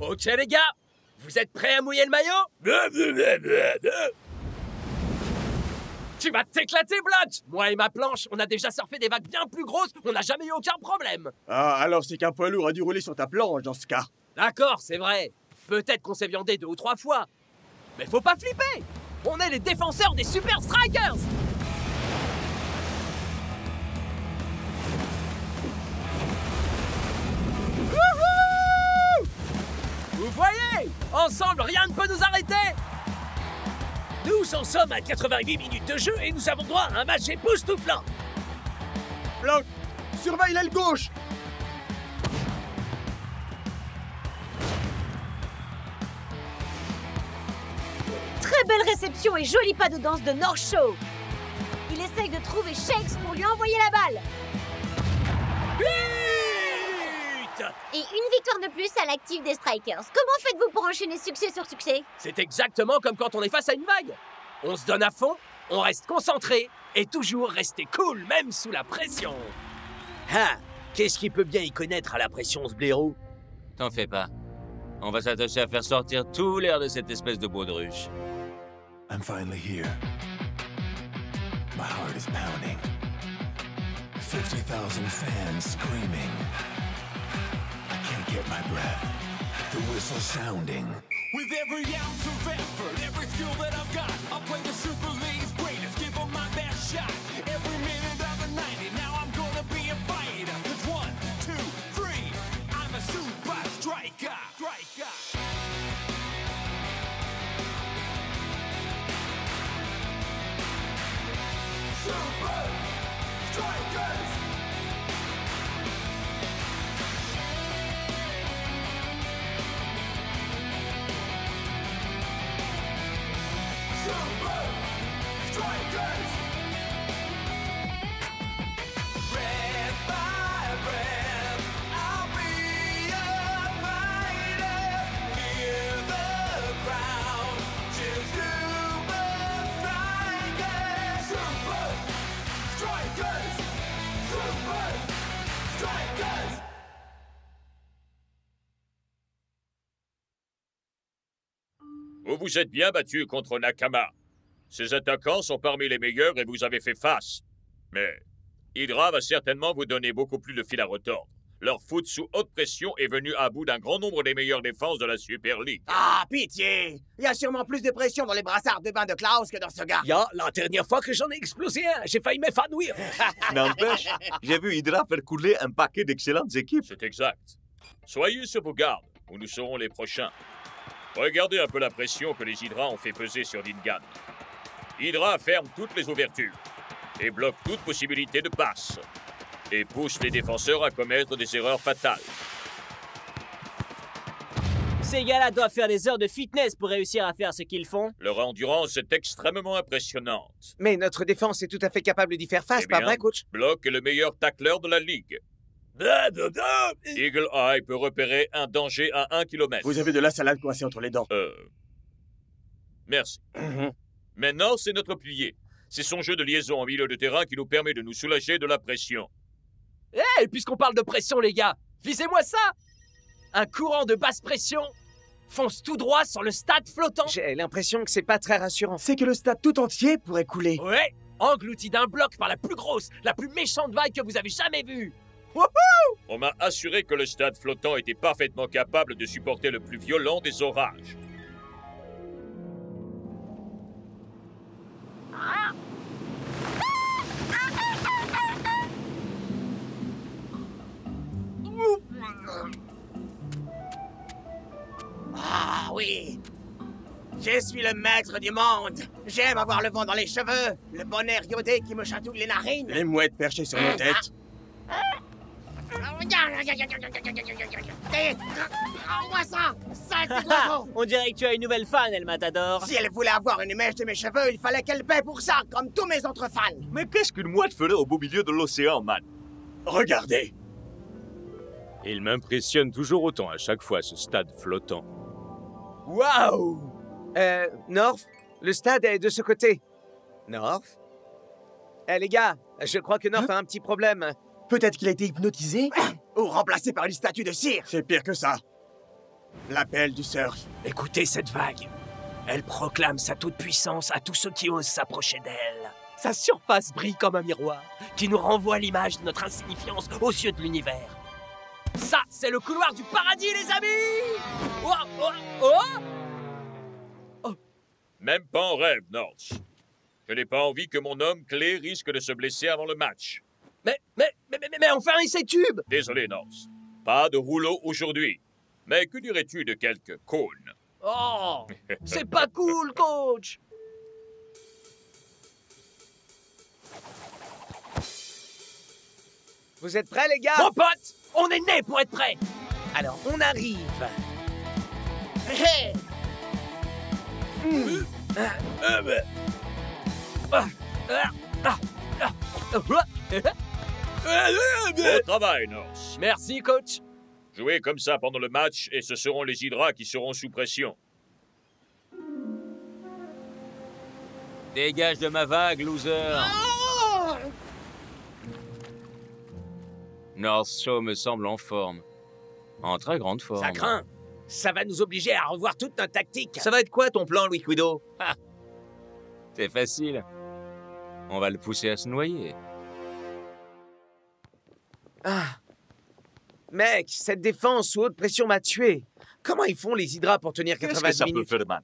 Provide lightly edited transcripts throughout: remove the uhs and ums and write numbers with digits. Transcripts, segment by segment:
Ok les gars, vous êtes prêts à mouiller le maillot? Tu vas t'éclater, Block! Moi et ma planche, on a déjà surfé des vagues bien plus grosses, on n'a jamais eu aucun problème. Ah, alors c'est qu'un poids lourd a dû rouler sur ta planche dans ce cas. D'accord, c'est vrai. Peut-être qu'on s'est viandé 2 ou 3 fois. Mais faut pas flipper! On est les défenseurs des Super Strikers! Wouhou! Vous voyez? Ensemble, rien ne peut nous arrêter! Nous en sommes à 88 minutes de jeu et nous avons droit à un match époustouflant. Block, surveille l'aile gauche. Très belle réception et joli pas de danse de North Show. Il essaye de trouver Shakes pour lui envoyer la balle. But! Et une victoire de plus à l'actif des Strikers. Comment faites-vous pour enchaîner succès sur succès? C'est exactement comme quand on est face à une vague. On se donne à fond, on reste concentré et toujours rester cool, même sous la pression. Ah, qu'est-ce qui peut bien y connaître à la pression, ce blaireau? T'en fais pas. On va s'attacher à faire sortir tout l'air de cette espèce de baudruche. I'm finally here. My heart is pounding. 50,000 fans screaming. I can't get my breath. The whistle sounding. With every ounce of effort, every skill that I've got, I'll play the Super League's greatest, give them my best shot. Every minute of the 90, now I'm gonna be a fighter. 'Cause 1, 2, 3, I'm a super striker. Super Strikers! Super Strikers! Red by red, I'll be a fighter. Hear the crowd cheer Super Strikers! Super Strikers! Super Strikers! Vous vous êtes bien battu contre Nakama. Ses attaquants sont parmi les meilleurs et vous avez fait face. Mais Hydra va certainement vous donner beaucoup plus de fil à retordre. Leur foot sous haute pression est venu à bout d'un grand nombre des meilleures défenses de la Super League. Ah, pitié! Il y a sûrement plus de pression dans les brassards de bain de Klaus que dans ce gars. La dernière fois que j'en ai explosé un, j'ai failli m'évanouir. N'empêche, j'ai vu Hydra faire couler un paquet d'excellentes équipes. C'est exact. Soyez sur vos gardes, ou nous serons les prochains. Regardez un peu la pression que les Hydra ont fait peser sur Dingan. Hydra ferme toutes les ouvertures et bloque toute possibilité de passe et pousse les défenseurs à commettre des erreurs fatales. Ces gars-là doivent faire des heures de fitness pour réussir à faire ce qu'ils font. Leur endurance est extrêmement impressionnante. Mais notre défense est tout à fait capable d'y faire face, Eh pas bien, vrai, coach? Block est le meilleur tacleur de la ligue. Eagle Eye peut repérer un danger à 1 km. Vous avez de la salade coincée entre les dents. Merci. Maintenant, c'est notre pilier. C'est son jeu de liaison en milieu de terrain qui nous permet de nous soulager de la pression. Hey, puisqu'on parle de pression, les gars, visez-moi ça! Un courant de basse pression fonce tout droit sur le stade flottant. J'ai l'impression que c'est pas très rassurant. C'est que le stade tout entier pourrait couler. Ouais, englouti d'un bloc par la plus grosse, la plus méchante vague que vous avez jamais vue. On m'a assuré que le stade flottant était parfaitement capable de supporter le plus violent des orages. Ah oui! Je suis le maître du monde! J'aime avoir le vent dans les cheveux, le bon air iodé qui me chatouille les narines! Les mouettes perchées sur nos têtes. Envoie ça! Sale petit oiseau! On dirait que tu as une nouvelle fan, El Matador. Si elle voulait avoir une mèche de mes cheveux, il fallait qu'elle paie pour ça, comme tous mes autres fans! Mais qu'est-ce qu'une mouette ferait au beau milieu de l'océan, man? Regardez. Il m'impressionne toujours autant à chaque fois, ce stade flottant. Waouh! North, le stade est de ce côté. North? Eh les gars, je crois que North a un petit problème. Peut-être qu'il a été hypnotisé. Ou remplacé par une statue de cire. C'est pire que ça. L'appel du surf. Écoutez cette vague. Elle proclame sa toute-puissance à tous ceux qui osent s'approcher d'elle. Sa surface brille comme un miroir qui nous renvoie l'image de notre insignifiance aux yeux de l'univers. Ça, c'est le couloir du paradis, les amis! Oh, oh, oh! Même pas en rêve, North. Je n'ai pas envie que mon homme clé risque de se blesser avant le match. Mais on fait un essai tube! Désolé, North. Pas de rouleau aujourd'hui. Mais que dirais-tu de quelques cônes? Oh! C'est pas cool, coach! Vous êtes prêts, les gars? Mon pote, on est né pour être prêts! Alors, on arrive. Bon travail, North. Merci, coach. Jouez comme ça pendant le match et ce seront les Hydras qui seront sous pression. Dégage de ma vague, loser. North Show me semble en forme. En très grande forme. Ça craint. Ça va nous obliger à revoir toute notre tactique. Ça va être quoi ton plan, Liquido? C'est facile. On va le pousser à se noyer. Ah. Mec, cette défense sous haute pression m'a tué. Comment ils font les Hydras pour tenir 90 minutes? faire, man?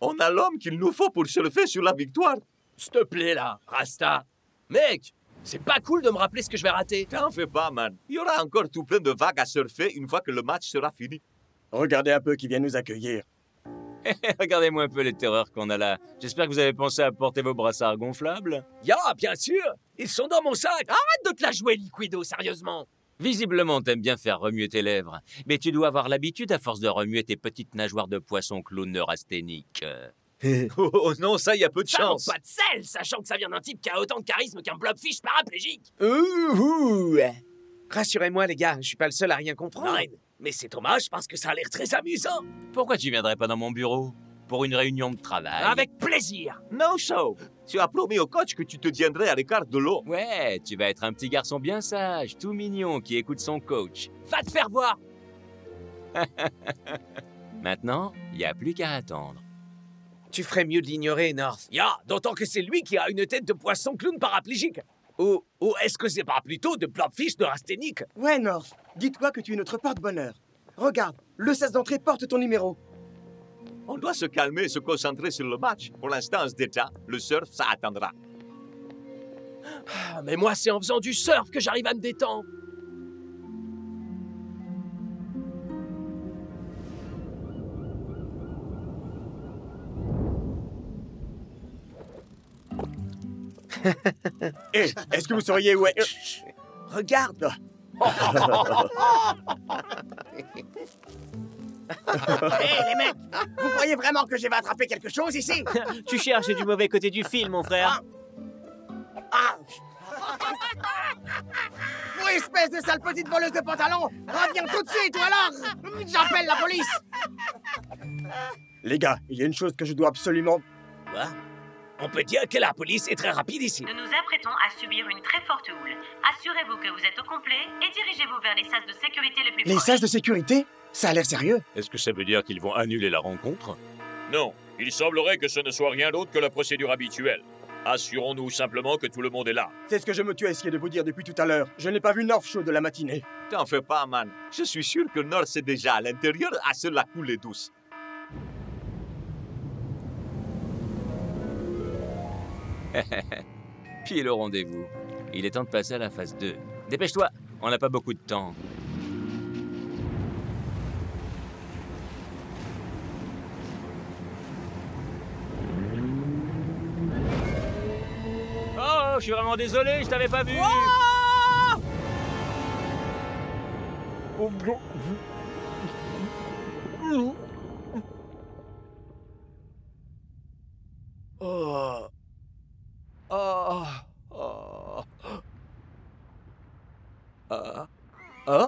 On a l'homme qu'il nous faut pour surfer sur la victoire. S'il te plaît, là, Rasta. Mec, c'est pas cool de me rappeler ce que je vais rater. T'en fais pas, man. Il y aura encore tout plein de vagues à surfer une fois que le match sera fini. Regardez un peu qui vient nous accueillir. Regardez-moi un peu les terreurs qu'on a là. J'espère que vous avez pensé à porter vos brassards gonflables. Ya, bien sûr. Ils sont dans mon sac. Arrête de te la jouer, Liquido, sérieusement. Visiblement, t'aimes bien faire remuer tes lèvres. Mais tu dois avoir l'habitude à force de remuer tes petites nageoires de poisson clown neurasthénique. Oh non, ça, il y a peu de Ça manque chance. pas de sel, sachant que ça vient d'un type qui a autant de charisme qu'un blobfish paraplégique. Ouh. Rassurez-moi, les gars, je suis pas le seul à rien comprendre. Nine. Mais c'est dommage parce que ça a l'air très amusant. Pourquoi tu viendrais pas dans mon bureau? Pour une réunion de travail? Avec plaisir. No show. Tu as promis au coach que tu te tiendrais à l'écart de l'eau. Ouais, tu vas être un petit garçon bien sage, tout mignon, qui écoute son coach. Va te faire voir. Maintenant, y a plus qu'à attendre. Tu ferais mieux de l'ignorer, North. Ya, d'autant que c'est lui qui a une tête de poisson clown paraplégique. Ou est-ce que c'est pas plutôt de blobfish neurasthénique? Ouais, North. Dis-toi que tu es notre porte-bonheur. Regarde, le sas d'entrée porte ton numéro. On doit se calmer et se concentrer sur le match. Pour l'instant, on se détend. Le surf, ça attendra. Ah, mais moi, c'est en faisant du surf que j'arrive à me détendre. Hé, est-ce que vous sauriez où est... Regarde. Hé, les mecs, vous croyez vraiment que je vais attraper quelque chose ici? Tu cherches du mauvais côté du fil, mon frère. Ah. Vous, espèce de sale petite voleuse de pantalon, reviens tout de suite, ou alors j'appelle la police. Les gars, il y a une chose que je dois absolument... Quoi? On peut dire que la police est très rapide ici. Nous nous apprêtons à subir une très forte houle. Assurez-vous que vous êtes au complet et dirigez-vous vers les sas de sécurité les plus Les proches. sas de sécurité? Ça a l'air sérieux. Est-ce que ça veut dire qu'ils vont annuler la rencontre? Non, il semblerait que ce ne soit rien d'autre que la procédure habituelle. Assurons-nous simplement que tout le monde est là. C'est ce que je me tue à essayer de vous dire depuis tout à l'heure. Je n'ai pas vu North Show de la matinée. T'en fais pas, man. Je suis sûr que North est déjà à l'intérieur à se la couler douce. Puis le rendez-vous. Il est temps de passer à la phase 2. Dépêche-toi, on n'a pas beaucoup de temps. Oh, je suis vraiment désolé, je t'avais pas vu. Oh. Oh. Oh.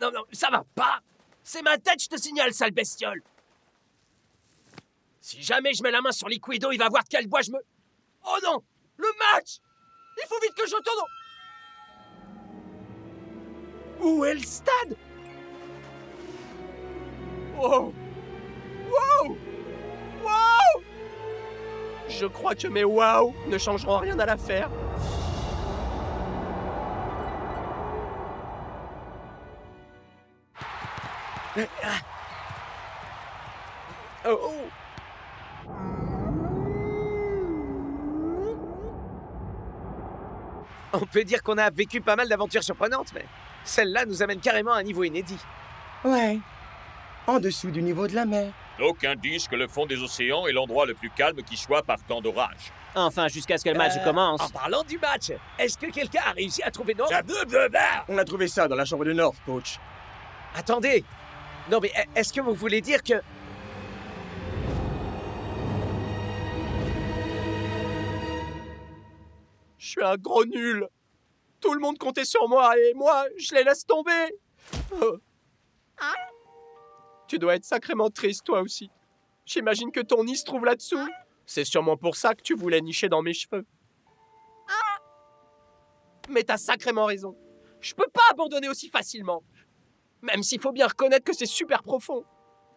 Non, non, ça va pas. C'est ma tête, je te signale, sale bestiole. Si jamais je mets la main sur Liquido, il va voir de quel bois je me... Oh non! Le match! Il faut vite que je tourne... Où est le stade? Wow! Wow! Wow! Je crois que mes wow ne changeront rien à l'affaire. Oh! On peut dire qu'on a vécu pas mal d'aventures surprenantes, mais celle-là nous amène carrément à un niveau inédit. Ouais. En dessous du niveau de la mer. D'aucuns disent que le fond des océans est l'endroit le plus calme qui soit par temps d'orage. Enfin, jusqu'à ce que le match commence. En parlant du match, est-ce que quelqu'un a réussi à trouver North? On a trouvé ça dans la chambre de North, coach. Attendez. Non mais est-ce que vous voulez dire que... Je suis un gros nul. Tout le monde comptait sur moi et moi, je les laisse tomber. Oh. Tu dois être sacrément triste, toi aussi. J'imagine que ton nid se trouve là-dessous. C'est sûrement pour ça que tu voulais nicher dans mes cheveux. Mais t'as sacrément raison. Je peux pas abandonner aussi facilement. Même s'il faut bien reconnaître que c'est super profond.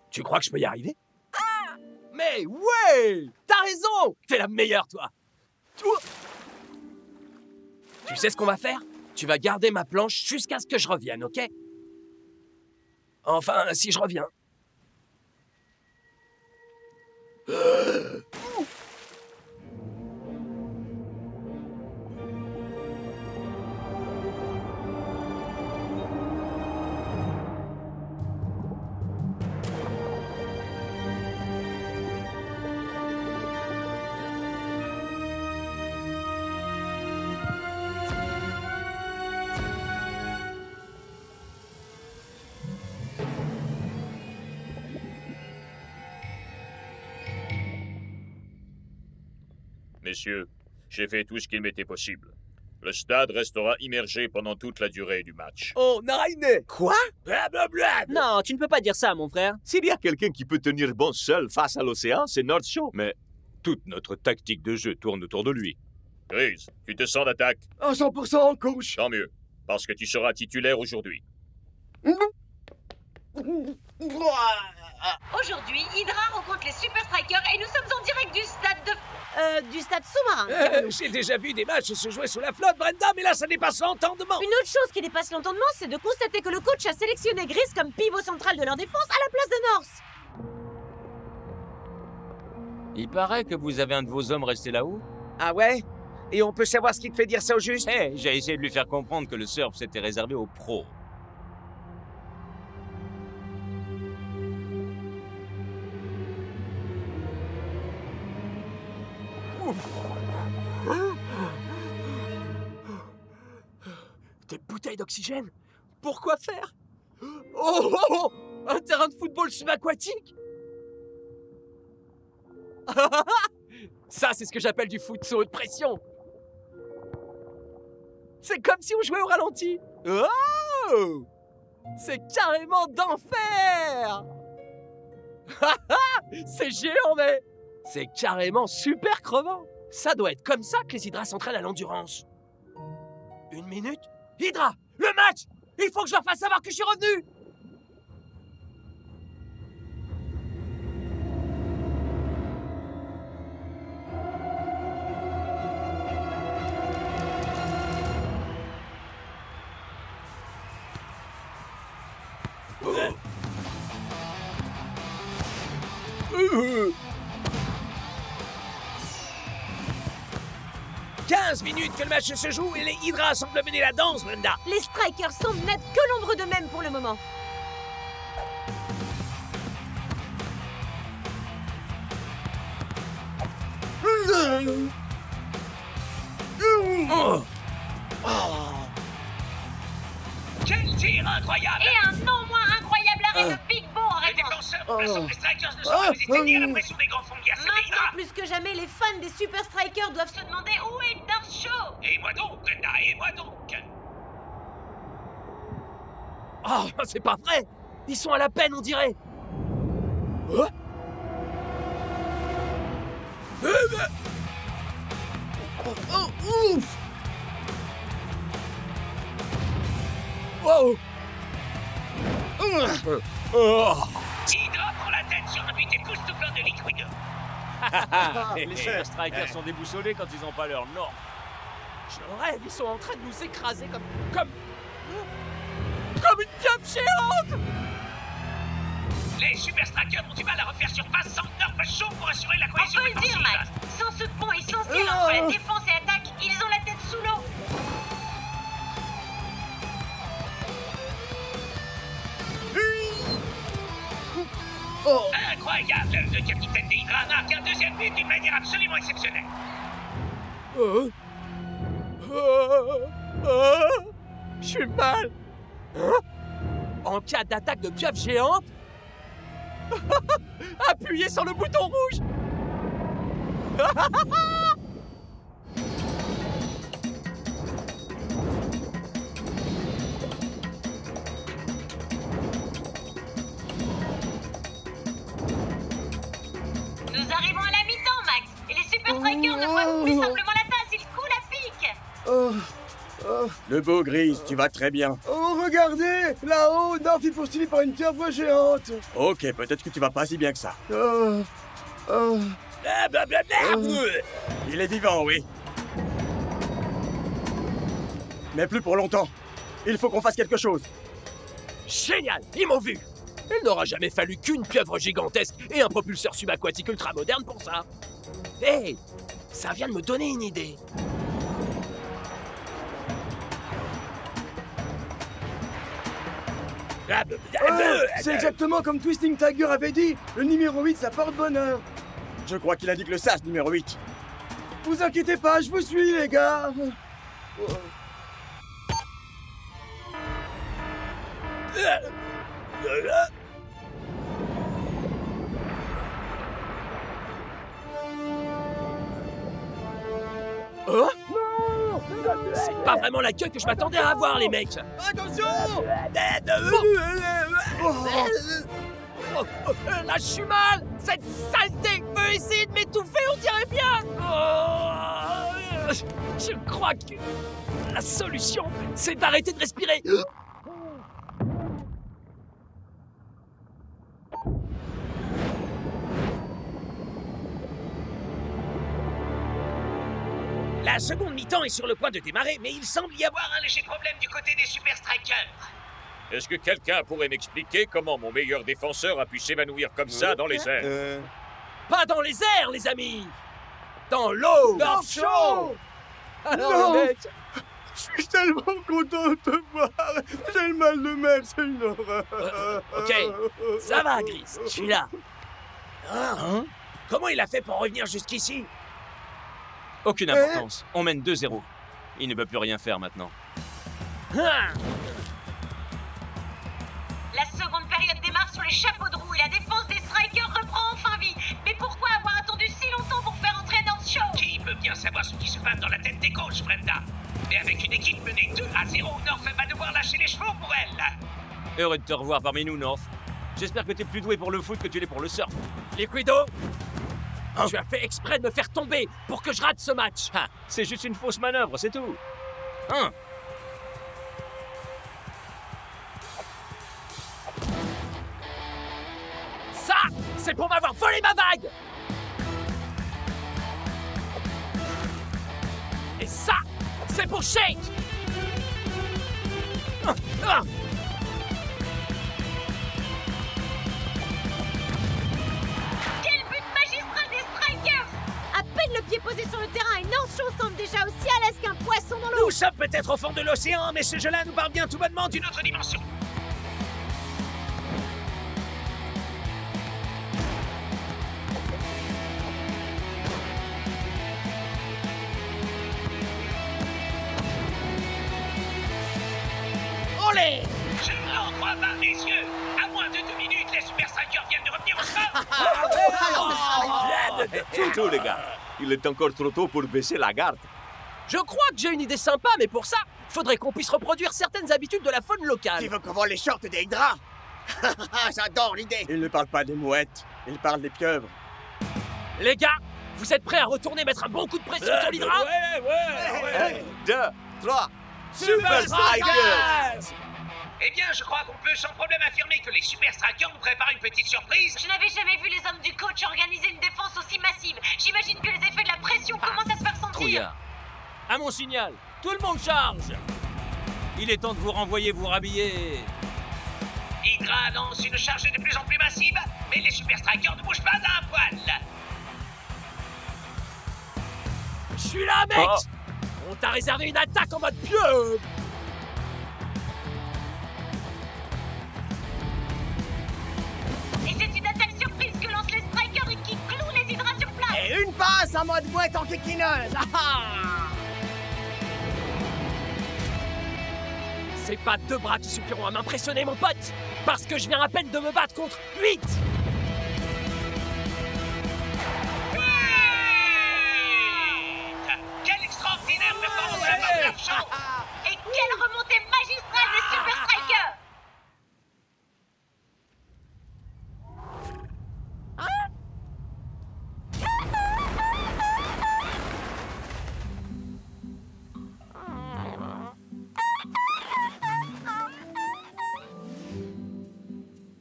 Tu crois que je peux y arriver? Mais ouais! T'as raison! T'es la meilleure, toi! Tu sais ce qu'on va faire? Tu vas garder ma planche jusqu'à ce que je revienne, ok? Enfin, si je reviens. Messieurs, j'ai fait tout ce qu'il m'était possible. Le stade restera immergé pendant toute la durée du match. Oh, Naraine! Quoi? Blablabla! Non, tu ne peux pas dire ça, mon frère. S'il y a quelqu'un qui peut tenir bon seul face à l'océan, c'est North Shore. Mais toute notre tactique de jeu tourne autour de lui. Grise, tu te sens d'attaque? À 100%, coach. Tant mieux, parce que tu seras titulaire aujourd'hui. Aujourd'hui, Hydra rencontre les Super Strikers et nous sommes en direct du stade sous-marin. J'ai déjà vu des matchs se jouer sous la flotte, Brenda, mais là, ça dépasse l'entendement. Une autre chose qui dépasse l'entendement, c'est de constater que le coach a sélectionné Grise comme pivot central de leur défense à la place de North. Il paraît que vous avez un de vos hommes resté là-haut. Ah ouais? Et on peut savoir ce qui te fait dire ça au juste? J'ai essayé de lui faire comprendre que le surf c'était réservé aux pros. Des bouteilles d'oxygène? Pourquoi faire? Oh! Un terrain de football subaquatique? Ça, c'est ce que j'appelle du futsal haute pression. C'est comme si on jouait au ralenti. Oh! C'est carrément d'enfer! C'est géant, mais c'est carrément super crevant. Ça doit être comme ça que les hydras s'entraînent à l'endurance. 1 minute? Hydra! Le match! Il faut que je leur fasse savoir que je suis revenu! Oh. 15 minutes que le match se joue et les Hydras semblent mener la danse, Brenda. Les Strikers semblent n'être que l'ombre d'eux-mêmes pour le moment. Quel tir incroyable! Et un non moins incroyable arrêt de Big Bo en Les réponse. défenseurs de la Super Strikers ne sauraient résister ni à la pression des grands fonds de glace. Maintenant, plus que jamais, les fans des Super Strikers doivent se demander où est North Shore. Et moi donc, Brenda, et moi donc! Oh, c'est pas vrai! Ils sont à la peine, on dirait! Oh, ouf! Wow! Hydra prend la tête sur un but époustouflant de Liquido. Les Super Strikers sont déboussolés quand ils n'ont pas leur North. Je rêve, ils sont en train de nous écraser comme une pieuvre géante. Les Super Strikers ont du mal à refaire surface sans North Show pour assurer la cohésion On peut le dire, défensive. Max. Sans ce pont essentiel entre la défense et l'attaque, ils ont la tête sous l'eau. Incroyable, le capitaine des Hydra marque un deuxième but d'une manière absolument exceptionnelle. Je suis mal. Hein? En cas d'attaque de pieuvre géante, appuyez sur le bouton rouge. Nous arrivons à la mi-temps, Max. Et les Super Strikers ne voient plus simplement la tasse, ils coulent à pic. Le beau Grise, tu vas très bien. Oh, regardez! Là-haut, North est poursuivi par une pieuvre géante. Ok, peut-être que tu vas pas si bien que ça. Il est vivant, oui. Mais plus pour longtemps. Il faut qu'on fasse quelque chose. Génial, ils m'ont vu. Il n'aura jamais fallu qu'une pieuvre gigantesque et un propulseur subaquatique ultra moderne pour ça. Hé, ça vient de me donner une idée. C'est exactement comme Twisting Tiger avait dit. Le numéro 8, ça porte bonheur. Je crois qu'il indique le sas numéro 8. Vous inquiétez pas, je vous suis, les gars. Hein? C'est pas vraiment l'accueil que je m'attendais à avoir, les mecs. Attention! Là, je suis mal. Cette saleté veut essayer de m'étouffer, on dirait bien. Je crois que la solution, c'est d'arrêter de respirer. La seconde mi-temps est sur le point de démarrer, mais il semble y avoir un léger problème du côté des Super Strikers. Est-ce que quelqu'un pourrait m'expliquer comment mon meilleur défenseur a pu s'évanouir comme ça dans les airs? Pas dans les airs, les amis. Dans l'eau. North Show! Alors, Non. les mecs, Je suis tellement content de te voir. J'ai le mal de mer, c'est une horreur. ok, ça va, Gris, je suis là. Hein? Comment il a fait pour revenir jusqu'ici? Aucune importance. On mène 2-0. Il ne peut plus rien faire maintenant. Ah. La seconde période démarre sur les chapeaux de roue et la défense des Strikers reprend enfin vie. Mais pourquoi avoir attendu si longtemps pour faire entrer North Show? Qui peut bien savoir ce qui se passe dans la tête des coachs, Brenda? Mais avec une équipe menée 2-0, North va devoir lâcher les chevaux pour elle. Heureux de te revoir parmi nous, North. J'espère que t'es plus doué pour le foot que tu l'es pour le surf. Liquido, tu as fait exprès de me faire tomber pour que je rate ce match. Ah, c'est juste une fausse manœuvre, c'est tout. Hein? Ça, c'est pour m'avoir volé ma vague. Et ça, c'est pour Shake. Quel but magistral des Strikers! À peine le pied posé sur le terrain et North Show semble déjà aussi à l'aise qu'un poisson dans l'eau. Nous sommes peut-être au fond de l'océan, mais ce jeu-là nous parvient tout bonnement d'une autre dimension. Olé! Je n'en crois pas mes yeux. À moins de 2 minutes, les Super Strikers viennent de revenir au score. Surtout, les gars. Il est encore trop tôt pour baisser la garde. Je crois que j'ai une idée sympa, mais pour ça, faudrait qu'on puisse reproduire certaines habitudes de la faune locale. Tu veux qu'on vole les shorts des Hydra? J'adore l'idée. Il ne parle pas des mouettes, il parle des pieuvres. Les gars, vous êtes prêts à retourner mettre un bon coup de pression sur l'Hydra? Ouais. 2, 3, Super Strikers! Eh bien, je crois qu'on peut sans problème affirmer que les Super Strikers nous préparent une petite surprise. Je n'avais jamais vu les hommes du coach organiser une défense aussi massive. J'imagine que les effets de la pression commencent à se faire sentir. Trouillard. À mon signal, tout le monde charge. Il est temps de vous renvoyer vous rhabiller. Hydra lance une charge de plus en plus massive, mais les Super Strikers ne bougent pas d'un poil. Je suis là, mec. On t'a réservé une attaque en mode pieu. Et c'est une attaque surprise que lancent les Strikers et qui cloue les Hydras sur place. Et une passe en mode boîte en kékineuse. C'est pas 2 bras qui suffiront à m'impressionner, mon pote. Parce que je viens à peine de me battre contre 8. Quelle extraordinaire performance de la part de leur show. Et quelle remontée magistrale des Super Strikers.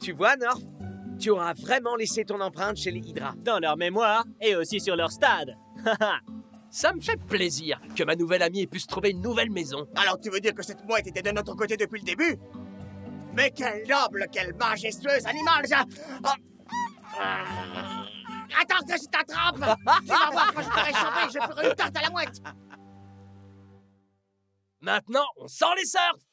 Tu vois, North, tu auras vraiment laissé ton empreinte chez les Hydra. Dans leur mémoire et aussi sur leur stade. Ça me fait plaisir que ma nouvelle amie ait pu se trouver une nouvelle maison. Alors tu veux dire que cette mouette était de notre côté depuis le début? Mais quel noble, quel majestueux animal, ça! Attends que je t'attrape! Tu vas voir quand je t'aurai chopé, je ferai une tarte à la mouette! Maintenant, on sort les surfs.